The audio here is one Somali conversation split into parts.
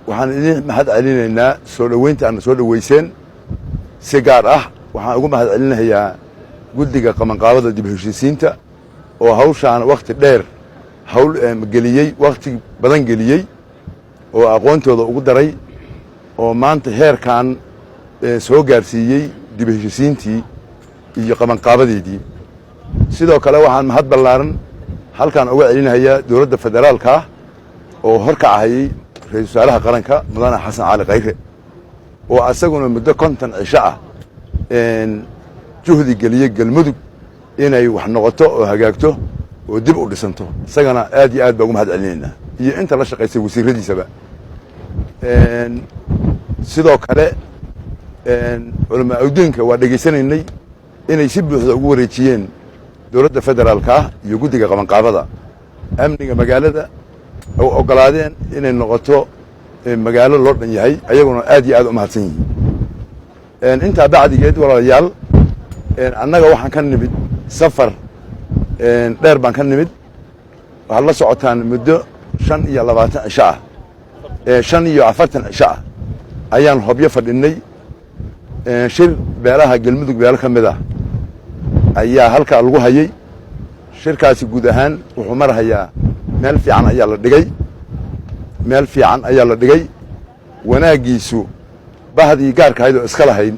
waxaan idin mahad celinaynaa soo dhaweynta aan soo dhaweyseen si gaar ah waxaan ugu mahad celinayaa guddiga qabanqaabada dib u heshiisiinta oo hawshaan waqti dheer hawl geliyey waqti badan geliyey oo aqoontooda ugu daray oo maanta heerkan soo gaarsiiyey dib u heshiisiintii iyo qabanqaabadeedii sidoo kale waxaan mahad ballaaran halkaan uga celinayaa dowladda federaalka oo horkacayay ra'iisul wasaaraha qaranka mudane xasan cali khayre oo asaguna muddo 50 cisho ah juhdi geliyey galmudug inay wax noqoto oo hagaagto oo dib u dhisanto isagana aad iyo aad baan ugu mahad celinaynaa iyo inta la shaqaysay wasiiradiisaba sidoo kale culamaa adduunka waa dhageysanaynay inay si buuxda ugu wareejiyeen dowladda federaalka iyo guddiga qabanqaabada amniga magaalada oo ogolaadeen inay noqoto magaalo loo dhan yahay ayaguna aad iyo aad u mahadsan yihiin intaa bacdigeed walaalayaal annaga waxaan ka nimid safar dheer baan ka nimid waxaad la socotaan muddo 25 cisho ah 45 cisho ah ayaan hobyo fadhinay shir beelaha galmudug beelo ka mid ah ayaa halkaa lagu hayay shirkaasi guud ahaan wuxuu marahayaa meel fiican ayaa la dhigay wanaagiisu bahdii gaarka ahayd oo iska lahayn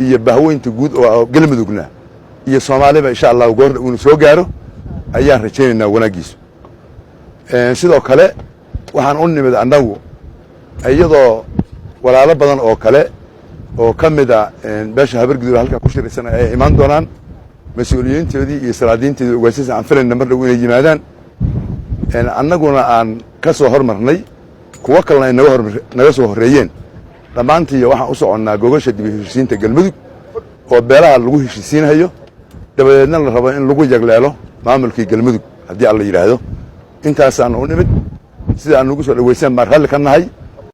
iyo bahweynta guud oo galmudugna iyo Soomaaliba insha Allah goor uu soo gaaro ayaan rajaynaynaa wanaagiisu sidoo kale waxaan u nimid annagu iyadoo walaalo badan oo kale oo kamida beesha habargudub halka ku shiraysan ay imaan doonaan mas'uuliyiintoodii iyo salaadiintoodii ugaasas aan filayna mar dhow inay yimaadaan annaguna aan ka soo hormarnay kuwa kalena naga soo horeeyeen dhammaantii waxaan u soconnaa gogasha dib u heshiisiinta galmudug oo beelaha lagu heshiisiinayo dabadeedna la rabo in lagu yagleelo maamulkii galmudug haddii alla yidhaahdo intaasaan u nimid sida aan ugu soo dhaweyseen baan raalli ka nahay